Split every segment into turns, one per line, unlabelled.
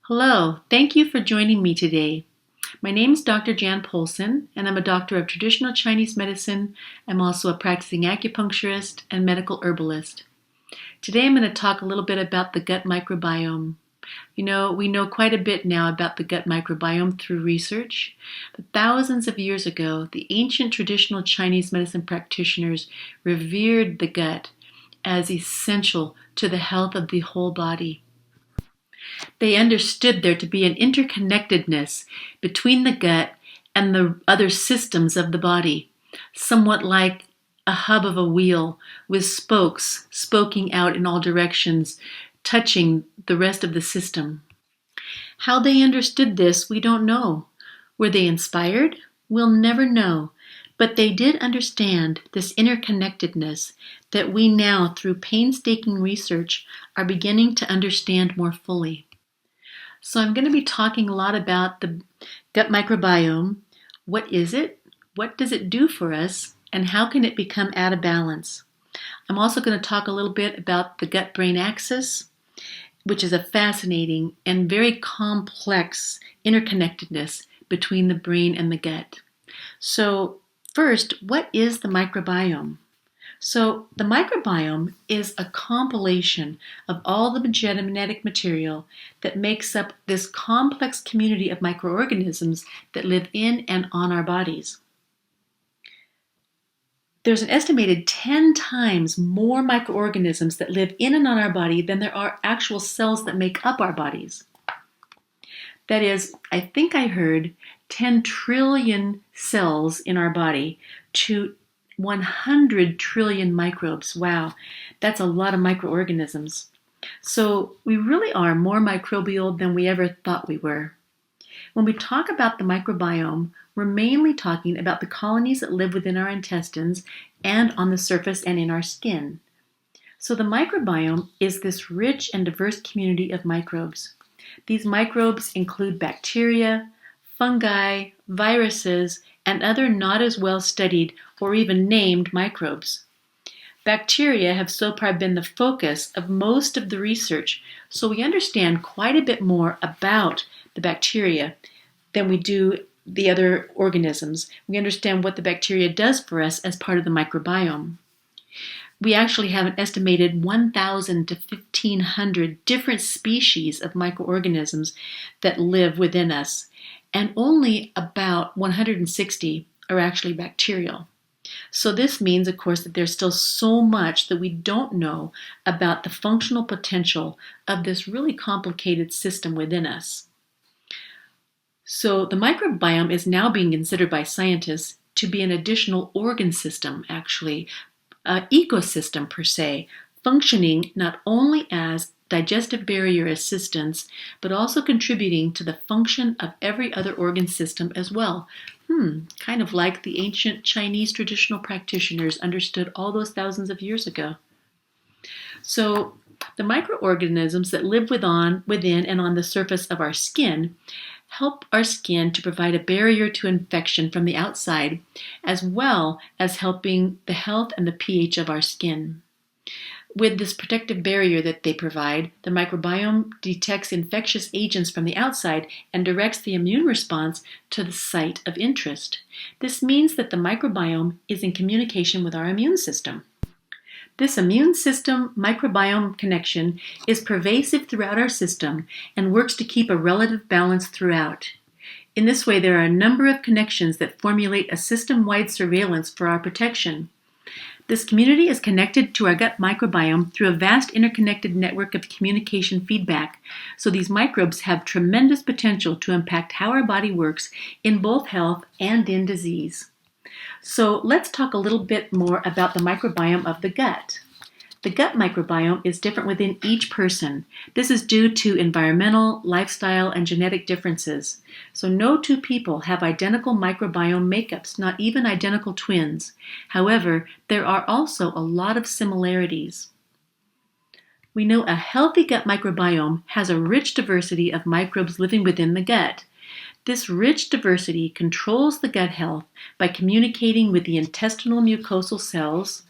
Hello, thank you for joining me today. My name is Dr. Jan Polson, and I'm a doctor of traditional Chinese medicine. I'm also a practicing acupuncturist and medical herbalist. Today I'm going to talk a little bit about the gut microbiome. We know quite a bit now about the gut microbiome through research, but thousands of years ago, the ancient traditional Chinese medicine practitioners revered the gut as essential to the health of the whole body. They understood there to be an interconnectedness between the gut and the other systems of the body, somewhat like a hub of a wheel with spokes spoking out in all directions, touching the rest of the system. How they understood this, we don't know. Were they inspired? We'll never know. But they did understand this interconnectedness that we now, through painstaking research, are beginning to understand more fully. So I'm going to be talking a lot about the gut microbiome. What is it? What does it do for us? And how can it become out of balance? I'm also going to talk a little bit about the gut-brain axis, which is a fascinating and very complex interconnectedness between the brain and the gut. So first, what is the microbiome? So the microbiome is a compilation of all the genetic material that makes up this complex community of microorganisms that live in and on our bodies. There's an estimated 10 times more microorganisms that live in and on our body than there are actual cells that make up our bodies. That is, I think I heard 10 trillion cells in our body to 100 trillion microbes. Wow, that's a lot of microorganisms. So we really are more microbial than we ever thought we were. When we talk about the microbiome, we're mainly talking about the colonies that live within our intestines and on the surface and in our skin. So the microbiome is this rich and diverse community of microbes. These microbes include bacteria, fungi, viruses, and other not as well studied or even named microbes. Bacteria have so far been the focus of most of the research, so we understand quite a bit more about the bacteria than we do the other organisms. We understand what the bacteria does for us as part of the microbiome. We actually have an estimated 1,000 to 1,500 different species of microorganisms that live within us, and only about 160 are actually bacterial. So this means, of course, that there's still so much that we don't know about the functional potential of this really complicated system within us. So the microbiome is now being considered by scientists to be an additional organ system, actually, an ecosystem per se, functioning not only as digestive barrier assistance, but also contributing to the function of every other organ system as well. Kind of like the ancient Chinese traditional practitioners understood all those thousands of years ago. So the microorganisms that live within and on the surface of our skin help our skin to provide a barrier to infection from the outside, as well as helping the health and the pH of our skin. With this protective barrier that they provide, the microbiome detects infectious agents from the outside and directs the immune response to the site of interest. This means that the microbiome is in communication with our immune system. This immune system microbiome connection is pervasive throughout our system and works to keep a relative balance throughout. In this way, there are a number of connections that formulate a system-wide surveillance for our protection. This community is connected to our gut microbiome through a vast interconnected network of communication feedback. So these microbes have tremendous potential to impact how our body works in both health and in disease. So let's talk a little bit more about the microbiome of the gut. The gut microbiome is different within each person. This is due to environmental, lifestyle, and genetic differences. So no two people have identical microbiome makeups, not even identical twins. However, there are also a lot of similarities. We know a healthy gut microbiome has a rich diversity of microbes living within the gut. This rich diversity controls the gut health by communicating with the intestinal mucosal cells,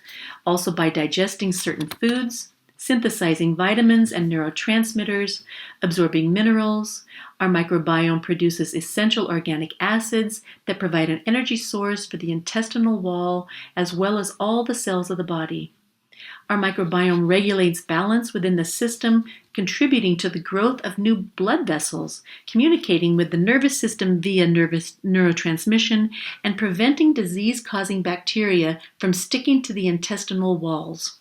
also by digesting certain foods, synthesizing vitamins and neurotransmitters, absorbing minerals. Our microbiome produces essential organic acids that provide an energy source for the intestinal wall as well as all the cells of the body. Our microbiome regulates balance within the system, contributing to the growth of new blood vessels, communicating with the nervous system via neurotransmission, and preventing disease-causing bacteria from sticking to the intestinal walls.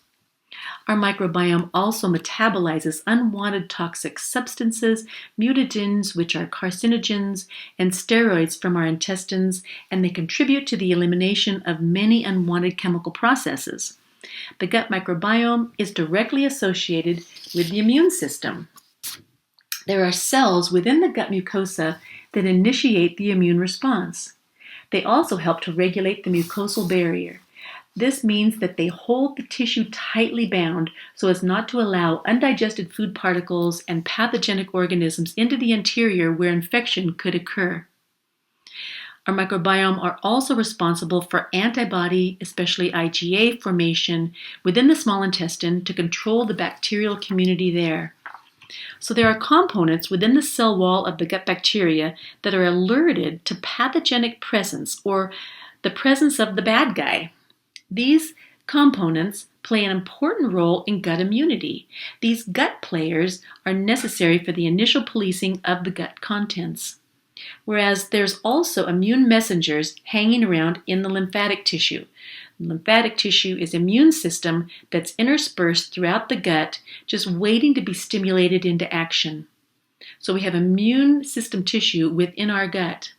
Our microbiome also metabolizes unwanted toxic substances, mutagens, which are carcinogens, and steroids from our intestines, and they contribute to the elimination of many unwanted chemical processes. The gut microbiome is directly associated with the immune system. There are cells within the gut mucosa that initiate the immune response. They also help to regulate the mucosal barrier. This means that they hold the tissue tightly bound so as not to allow undigested food particles and pathogenic organisms into the interior where infection could occur. Our microbiome are also responsible for antibody, especially IgA, formation within the small intestine to control the bacterial community there. So there are components within the cell wall of the gut bacteria that are alerted to pathogenic presence or the presence of the bad guy. These components play an important role in gut immunity. These gut players are necessary for the initial policing of the gut contents. Whereas there's also immune messengers hanging around in the lymphatic tissue. The lymphatic tissue is an immune system that's interspersed throughout the gut, just waiting to be stimulated into action. So we have immune system tissue within our gut.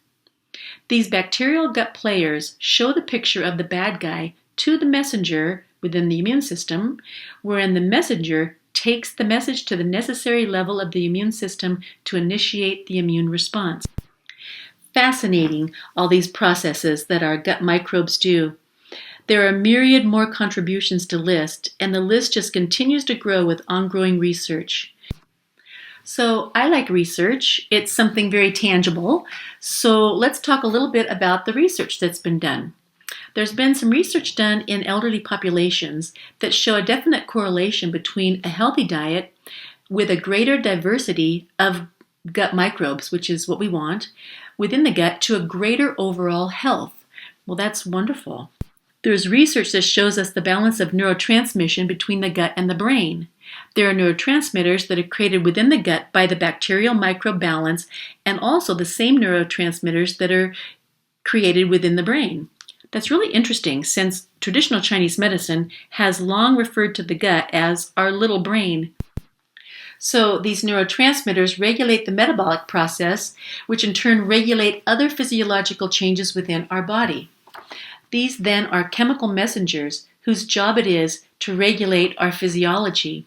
These bacterial gut players show the picture of the bad guy to the messenger within the immune system, wherein the messenger takes the message to the necessary level of the immune system to initiate the immune response. Fascinating, all these processes that our gut microbes do. There are a myriad more contributions to list, and the list just continues to grow with ongoing research. So I like research. It's something very tangible. So let's talk a little bit about the research that's been done. There's been some research done in elderly populations that show a definite correlation between a healthy diet with a greater diversity of gut microbes, which is what we want, within the gut to a greater overall health. Well, that's wonderful. There's research that shows us the balance of neurotransmission between the gut and the brain. There are neurotransmitters that are created within the gut by the bacterial microbe balance and also the same neurotransmitters that are created within the brain. That's really interesting since traditional Chinese medicine has long referred to the gut as our little brain. So these neurotransmitters regulate the metabolic process, which in turn regulate other physiological changes within our body. These then are chemical messengers whose job it is to regulate our physiology.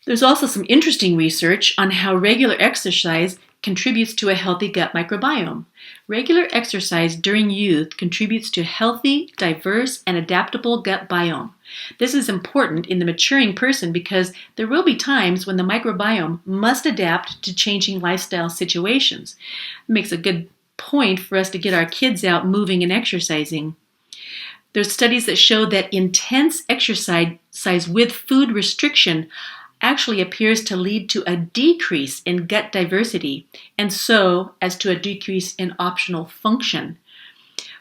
There's also some interesting research on how regular exercise contributes to a healthy gut microbiome. Regular exercise during youth contributes to healthy, diverse, and adaptable gut biome. This is important in the maturing person because there will be times when the microbiome must adapt to changing lifestyle situations. It makes a good point for us to get our kids out moving and exercising. There's studies that show that intense exercise with food restriction actually appears to lead to a decrease in gut diversity, and so as to a decrease in optional function.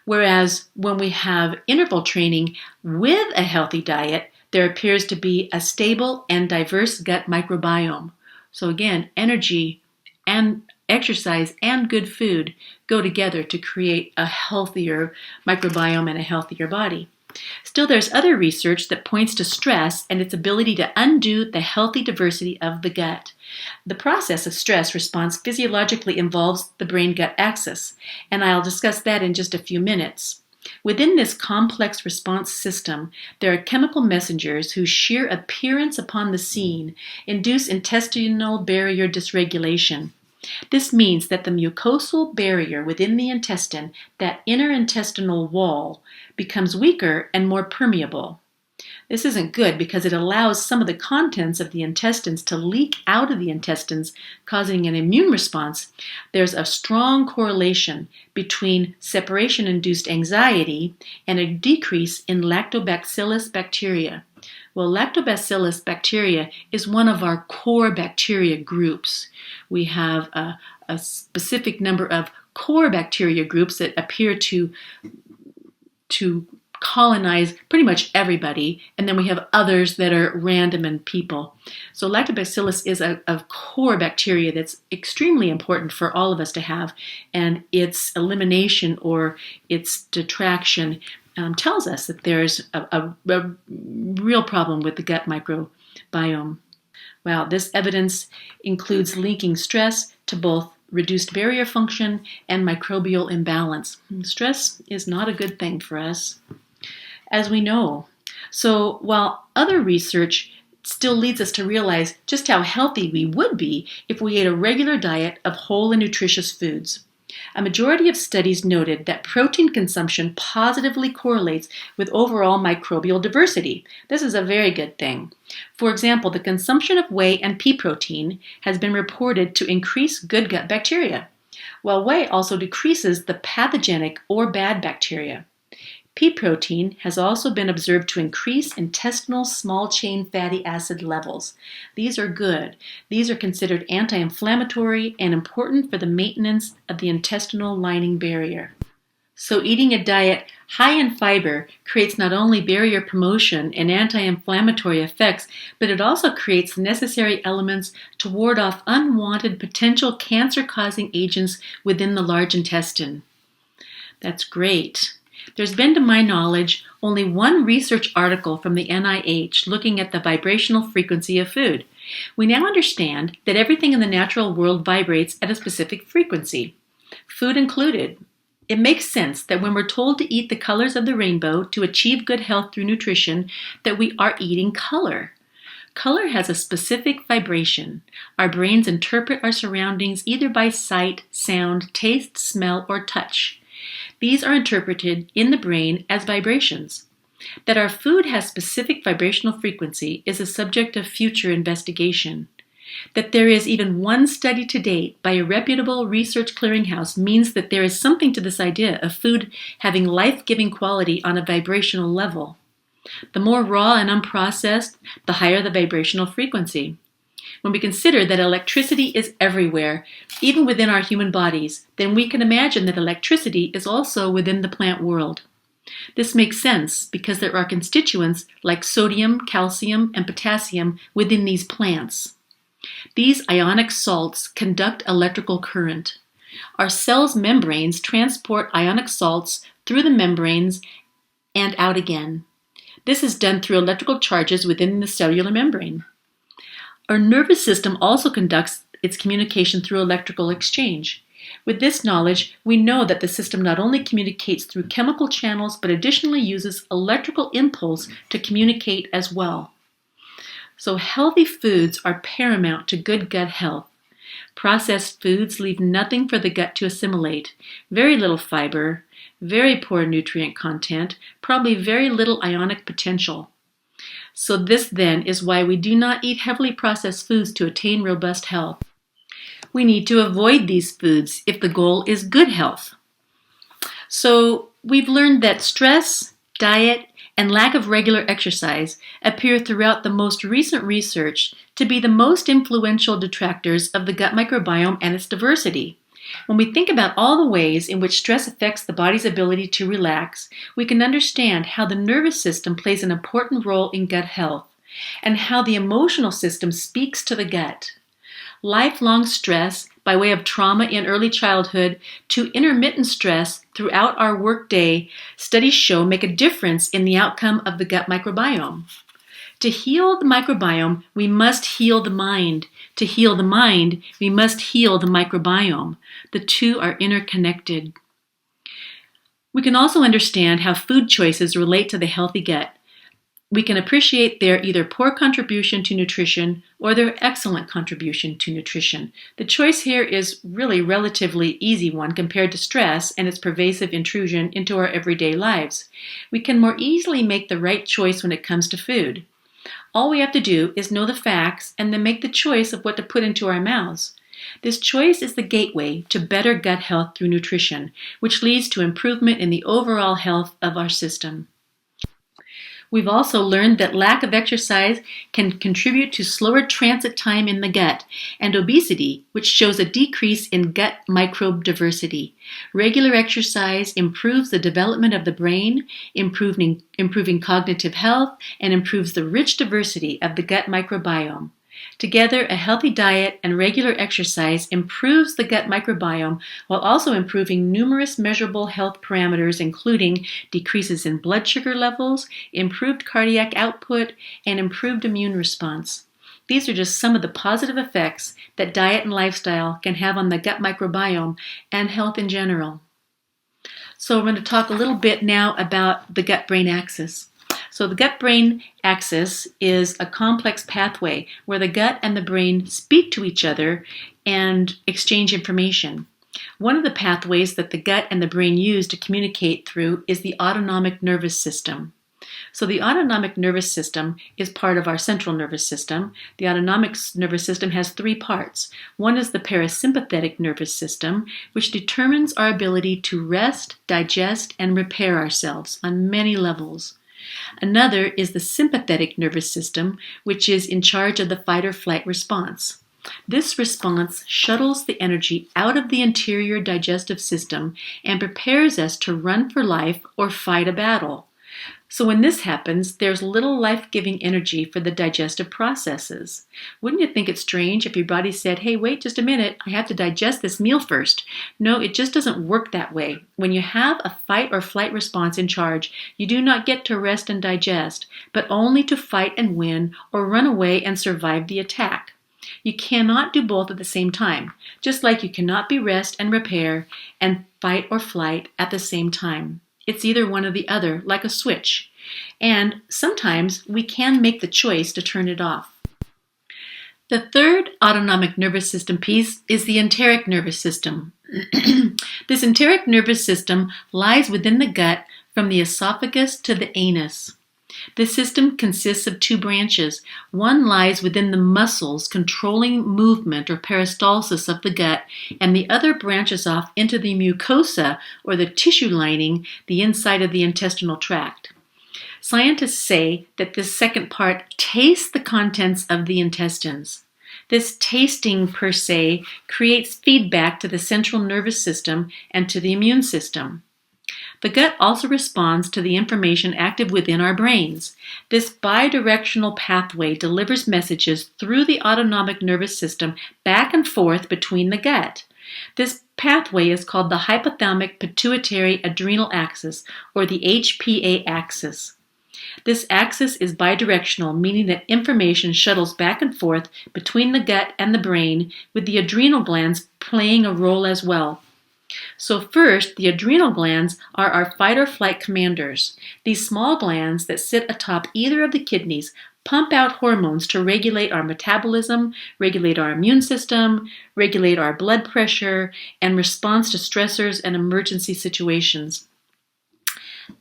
Whereas when we have interval training with a healthy diet, there appears to be a stable and diverse gut microbiome. So again, energy and exercise and good food go together to create a healthier microbiome and a healthier body. Still, there's other research that points to stress and its ability to undo the healthy diversity of the gut. The process of stress response physiologically involves the brain-gut axis, and I'll discuss that in just a few minutes. Within this complex response system, there are chemical messengers whose sheer appearance upon the scene induce intestinal barrier dysregulation. This means that the mucosal barrier within the intestine, that inner intestinal wall, becomes weaker and more permeable. This isn't good because it allows some of the contents of the intestines to leak out of the intestines, causing an immune response. There's a strong correlation between separation-induced anxiety and a decrease in lactobacillus bacteria, Well, lactobacillus bacteria is one of our core bacteria groups. We have a specific number of core bacteria groups that appear to colonize pretty much everybody, and then we have others that are random in people. So lactobacillus is a core bacteria that's extremely important for all of us to have, and its elimination or its detraction tells us that there's a real problem with the gut microbiome. Wow, this evidence includes linking stress to both reduced barrier function and microbial imbalance. Stress is not a good thing for us, as we know. So while other research still leads us to realize just how healthy we would be if we ate a regular diet of whole and nutritious foods, a majority of studies noted that protein consumption positively correlates with overall microbial diversity. This is a very good thing. For example, the consumption of whey and pea protein has been reported to increase good gut bacteria, while whey also decreases the pathogenic or bad bacteria. Pea protein has also been observed to increase intestinal small-chain fatty acid levels. These are good. These are considered anti-inflammatory and important for the maintenance of the intestinal lining barrier. So eating a diet high in fiber creates not only barrier promotion and anti-inflammatory effects, but it also creates the necessary elements to ward off unwanted potential cancer-causing agents within the large intestine. That's great. There's been, to my knowledge, only one research article from the NIH looking at the vibrational frequency of food. We now understand that everything in the natural world vibrates at a specific frequency, food included. It makes sense that when we're told to eat the colors of the rainbow to achieve good health through nutrition, that we are eating color. Color has a specific vibration. Our brains interpret our surroundings either by sight, sound, taste, smell, or touch. These are interpreted in the brain as vibrations. That our food has specific vibrational frequency is a subject of future investigation. That there is even one study to date by a reputable research clearinghouse means that there is something to this idea of food having life-giving quality on a vibrational level. The more raw and unprocessed, the higher the vibrational frequency. When we consider that electricity is everywhere, even within our human bodies, then we can imagine that electricity is also within the plant world. This makes sense because there are constituents like sodium, calcium, and potassium within these plants. These ionic salts conduct electrical current. Our cells' membranes transport ionic salts through the membranes and out again. This is done through electrical charges within the cellular membrane. Our nervous system also conducts its communication through electrical exchange. With this knowledge, we know that the system not only communicates through chemical channels, but additionally uses electrical impulse to communicate as well. So healthy foods are paramount to good gut health. Processed foods leave nothing for the gut to assimilate. Very little fiber, very poor nutrient content, probably very little ionic potential. So this then is why we do not eat heavily processed foods to attain robust health. We need to avoid these foods if the goal is good health. So we've learned that stress, diet, and lack of regular exercise appear throughout the most recent research to be the most influential detractors of the gut microbiome and its diversity. When we think about all the ways in which stress affects the body's ability to relax, we can understand how the nervous system plays an important role in gut health, and how the emotional system speaks to the gut. Lifelong stress, by way of trauma in early childhood, to intermittent stress throughout our workday, studies show make a difference in the outcome of the gut microbiome. To heal the microbiome, we must heal the mind. To heal the mind, we must heal the microbiome. The two are interconnected. We can also understand how food choices relate to the healthy gut. We can appreciate their either poor contribution to nutrition or their excellent contribution to nutrition. The choice here is really relatively easy one compared to stress and its pervasive intrusion into our everyday lives. We can more easily make the right choice when it comes to food. All we have to do is know the facts and then make the choice of what to put into our mouths. This choice is the gateway to better gut health through nutrition, which leads to improvement in the overall health of our system. We've also learned that lack of exercise can contribute to slower transit time in the gut and obesity, which shows a decrease in gut microbe diversity. Regular exercise improves the development of the brain, improving cognitive health, and improves the rich diversity of the gut microbiome. Together, a healthy diet and regular exercise improves the gut microbiome while also improving numerous measurable health parameters, including decreases in blood sugar levels, improved cardiac output, and improved immune response. These are just some of the positive effects that diet and lifestyle can have on the gut microbiome and health in general. So we're going to talk a little bit now about the gut-brain axis. So the gut-brain axis is a complex pathway where the gut and the brain speak to each other and exchange information. One of the pathways that the gut and the brain use to communicate through is the autonomic nervous system. So the autonomic nervous system is part of our central nervous system. The autonomic nervous system has three parts. One is the parasympathetic nervous system, which determines our ability to rest, digest, and repair ourselves on many levels. Another is the sympathetic nervous system, which is in charge of the fight or flight response. This response shuttles the energy out of the interior digestive system and prepares us to run for life or fight a battle. So when this happens, there's little life-giving energy for the digestive processes. Wouldn't you think it's strange if your body said, hey, wait just a minute, I have to digest this meal first? No, it just doesn't work that way. When you have a fight or flight response in charge, you do not get to rest and digest, but only to fight and win or run away and survive the attack. You cannot do both at the same time, just like you cannot be rest and repair and fight or flight at the same time. It's either one or the other, like a switch. And sometimes we can make the choice to turn it off. The third autonomic nervous system piece is the enteric nervous system. This enteric nervous system lies within the gut from the esophagus to the anus. This system consists of two branches. One lies within the muscles controlling movement or peristalsis of the gut, and the other branches off into the mucosa or the tissue lining, the inside of the intestinal tract. Scientists say that this second part tastes the contents of the intestines. This tasting, per se, creates feedback to the central nervous system and to the immune system. The gut also responds to the information active within our brains. This bidirectional pathway delivers messages through the autonomic nervous system back and forth between the gut. This pathway is called the hypothalamic pituitary adrenal axis, or the HPA axis. This axis is bidirectional, meaning that information shuttles back and forth between the gut and the brain, with the adrenal glands playing a role as well. So first, the adrenal glands are our fight or flight commanders. These small glands that sit atop either of the kidneys pump out hormones to regulate our metabolism, regulate our immune system, regulate our blood pressure, and response to stressors and emergency situations.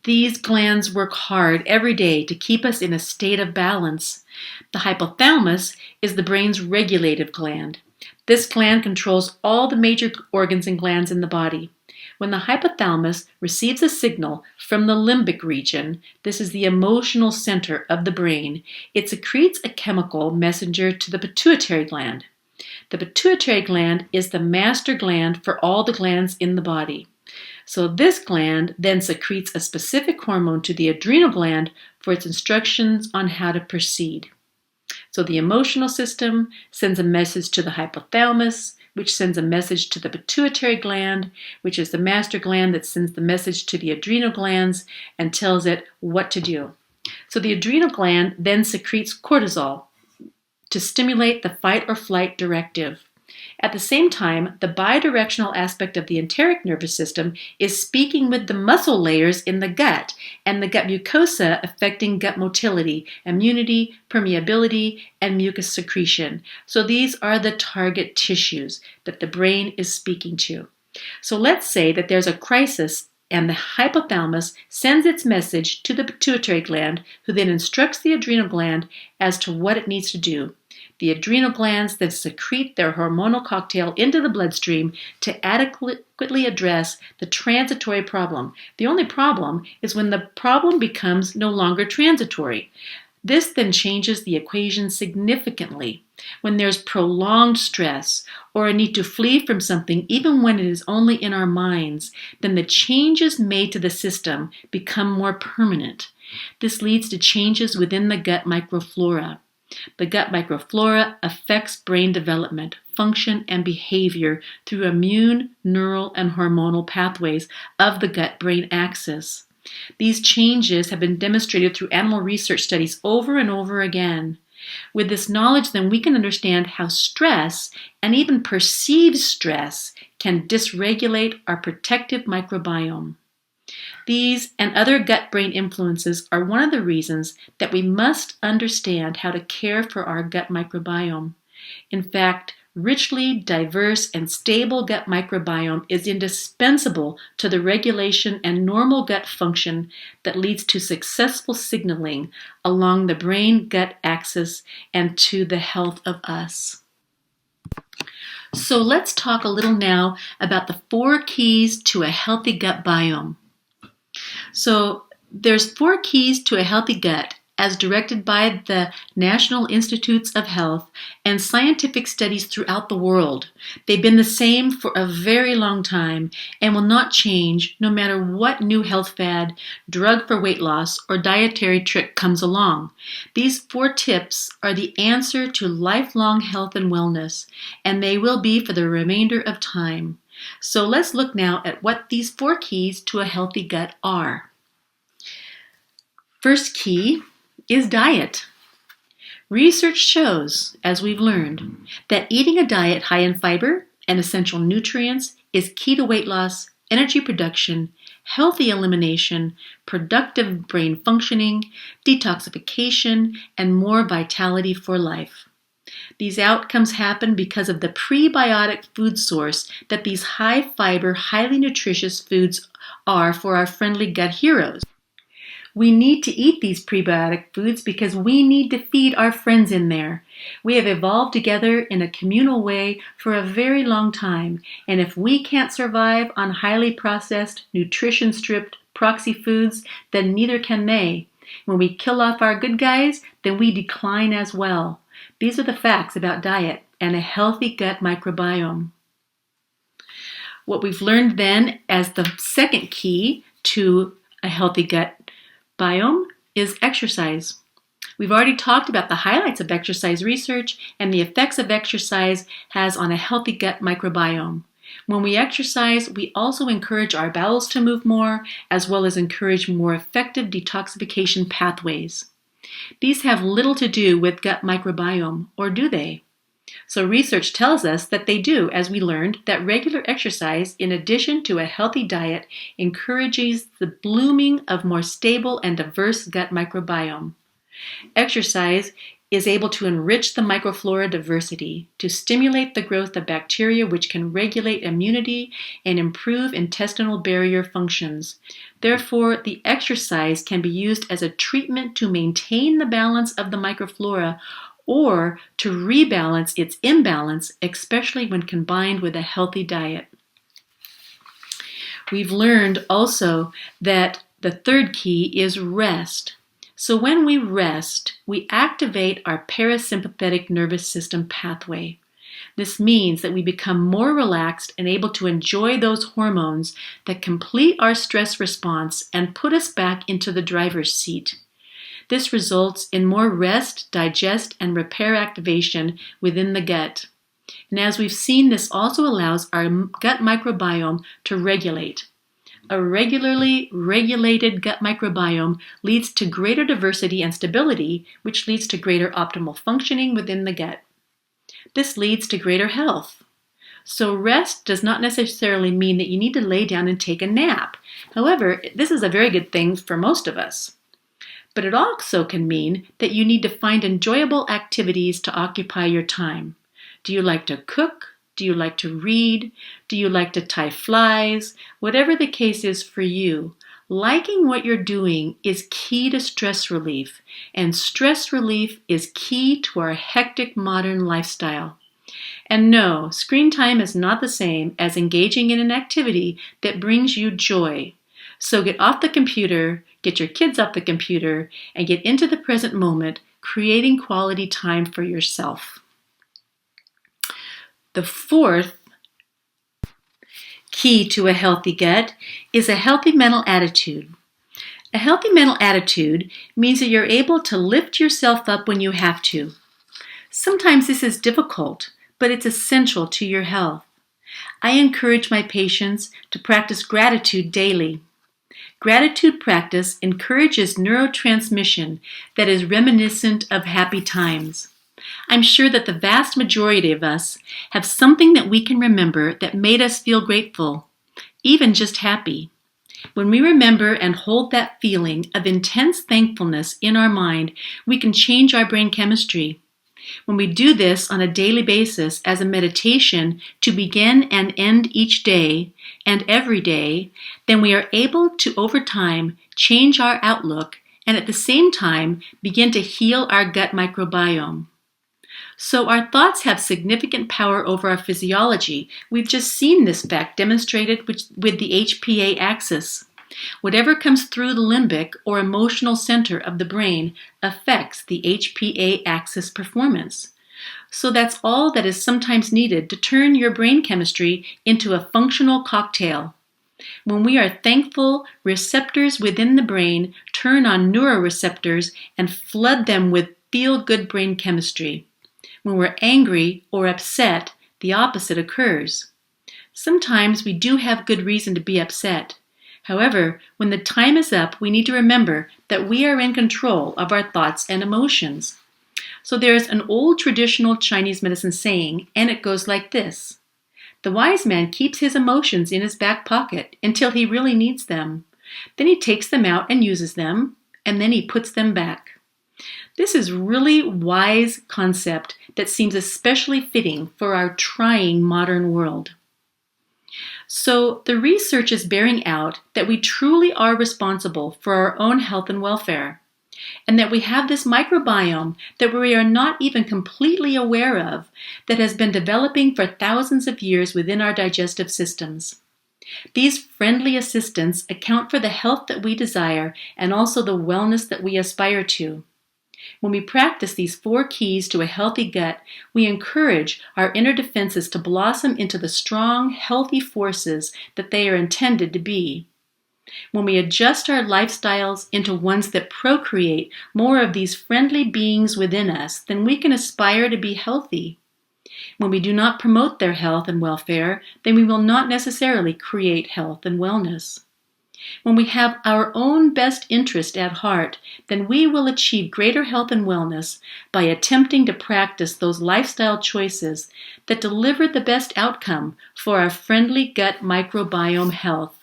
These glands work hard every day to keep us in a state of balance. The hypothalamus is the brain's regulative gland. This gland controls all the major organs and glands in the body. When the hypothalamus receives a signal from the limbic region, this is the emotional center of the brain, it secretes a chemical messenger to the pituitary gland. The pituitary gland is the master gland for all the glands in the body. So this gland then secretes a specific hormone to the adrenal gland for its instructions on how to proceed. So the emotional system sends a message to the hypothalamus, which sends a message to the pituitary gland, which is the master gland that sends the message to the adrenal glands and tells it what to do. So the adrenal gland then secretes cortisol to stimulate the fight or flight directive. At the same time, the bidirectional aspect of the enteric nervous system is speaking with the muscle layers in the gut and the gut mucosa, affecting gut motility, immunity, permeability, and mucus secretion. So these are the target tissues that the brain is speaking to. So let's say that there's a crisis and the hypothalamus sends its message to the pituitary gland, who then instructs the adrenal gland as to what it needs to do. the adrenal glands then secrete their hormonal cocktail into the bloodstream to adequately address the transitory problem. The only problem is when the problem becomes no longer transitory. This then changes the equation significantly. When there's prolonged stress or a need to flee from something, even when it is only in our minds, then the changes made to the system become more permanent. This leads to changes within the gut microflora. The gut microflora affects brain development, function, and behavior through immune, neural, and hormonal pathways of the gut-brain axis. These changes have been demonstrated through animal research studies over and over again. With this knowledge, then we can understand how stress and even perceived stress can dysregulate our protective microbiome. These and other gut-brain influences are one of the reasons that we must understand how to care for our gut microbiome. In fact, richly diverse and stable gut microbiome is indispensable to the regulation and normal gut function that leads to successful signaling along the brain-gut axis and to the health of us. So let's talk a little now about the 4 keys to a healthy gut biome. So there's 4 keys to a healthy gut as directed by the National Institutes of Health and scientific studies throughout the world. They've been the same for a very long time and will not change no matter what new health fad, drug for weight loss, or dietary trick comes along. These 4 tips are the answer to lifelong health and wellness, and they will be for the remainder of time. So let's look now at what these 4 keys to a healthy gut are. First key is diet. Research shows, as we've learned, that eating a diet high in fiber and essential nutrients is key to weight loss, energy production, healthy elimination, productive brain functioning, detoxification, and more vitality for life. These outcomes happen because of the prebiotic food source that these high-fiber, highly nutritious foods are for our friendly gut heroes. We need to eat these prebiotic foods because we need to feed our friends in there. We have evolved together in a communal way for a very long time, and if we can't survive on highly processed, nutrition-stripped proxy foods, then neither can they. When we kill off our good guys, then we decline as well. These are the facts about diet and a healthy gut microbiome. What we've learned then as the second key to a healthy gut biome is exercise. We've already talked about the highlights of exercise research and the effects of exercise has on a healthy gut microbiome. When we exercise, we also encourage our bowels to move more, as well as encourage more effective detoxification pathways. These have little to do with gut microbiome, or do they? So research tells us that they do, as we learned that regular exercise, in addition to a healthy diet, encourages the blooming of more stable and diverse gut microbiome. Exercise is able to enrich the microflora diversity, to stimulate the growth of bacteria which can regulate immunity and improve intestinal barrier functions. Therefore, the exercise can be used as a treatment to maintain the balance of the microflora or to rebalance its imbalance, especially when combined with a healthy diet. We've learned also that the third key is rest. So when we rest, we activate our parasympathetic nervous system pathway. This means that we become more relaxed and able to enjoy those hormones that complete our stress response and put us back into the driver's seat. This results in more rest, digest, and repair activation within the gut. And as we've seen, this also allows our gut microbiome to regulate. A regularly regulated gut microbiome leads to greater diversity and stability, which leads to greater optimal functioning within the gut. This leads to greater health. So rest does not necessarily mean that you need to lay down and take a nap. However, this is a very good thing for most of us. But it also can mean that you need to find enjoyable activities to occupy your time. Do you like to cook? Do you like to read? Do you like to tie flies? Whatever the case is for you, Liking what you're doing is key to stress relief, and stress relief is key to our hectic modern lifestyle. And no, screen time is not the same as engaging in an activity that brings you joy. So get off the computer, get your kids off the computer, and get into the present moment, creating quality time for yourself. The fourth key to a healthy gut is a healthy mental attitude. A healthy mental attitude means that you're able to lift yourself up when you have to. Sometimes this is difficult, but it's essential to your health. I encourage my patients to practice gratitude daily. Gratitude practice encourages neurotransmission that is reminiscent of happy times. I'm sure that the vast majority of us have something that we can remember that made us feel grateful, even just happy. When we remember and hold that feeling of intense thankfulness in our mind, we can change our brain chemistry. When we do this on a daily basis as a meditation to begin and end each day and every day, then we are able to, over time, change our outlook and at the same time begin to heal our gut microbiome. So our thoughts have significant power over our physiology. We've just seen this fact demonstrated with the HPA axis. Whatever comes through the limbic or emotional center of the brain affects the HPA axis performance. So that's all that is sometimes needed to turn your brain chemistry into a functional cocktail. When we are thankful, receptors within the brain turn on neuroreceptors and flood them with feel-good brain chemistry. When we're angry or upset, the opposite occurs. Sometimes we do have good reason to be upset. However, when the time is up, we need to remember that we are in control of our thoughts and emotions. So there's an old traditional Chinese medicine saying, and it goes like this. The wise man keeps his emotions in his back pocket until he really needs them. Then he takes them out and uses them, and then he puts them back. This is really wise concept that seems especially fitting for our trying modern world. So the research is bearing out that we truly are responsible for our own health and welfare, and that we have this microbiome that we are not even completely aware of that has been developing for thousands of years within our digestive systems. These friendly assistants account for the health that we desire and also the wellness that we aspire to. When we practice these 4 keys to a healthy gut, we encourage our inner defenses to blossom into the strong, healthy forces that they are intended to be. When we adjust our lifestyles into ones that procreate more of these friendly beings within us, then we can aspire to be healthy. When we do not promote their health and welfare, then we will not necessarily create health and wellness. When we have our own best interest at heart, then we will achieve greater health and wellness by attempting to practice those lifestyle choices that deliver the best outcome for our friendly gut microbiome health.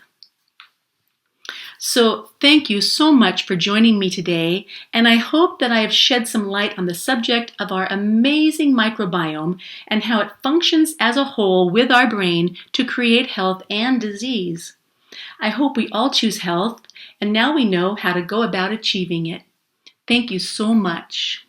So thank you so much for joining me today, and I hope that I have shed some light on the subject of our amazing microbiome and how it functions as a whole with our brain to create health and disease. I hope we all choose health, and now we know how to go about achieving it. Thank you so much.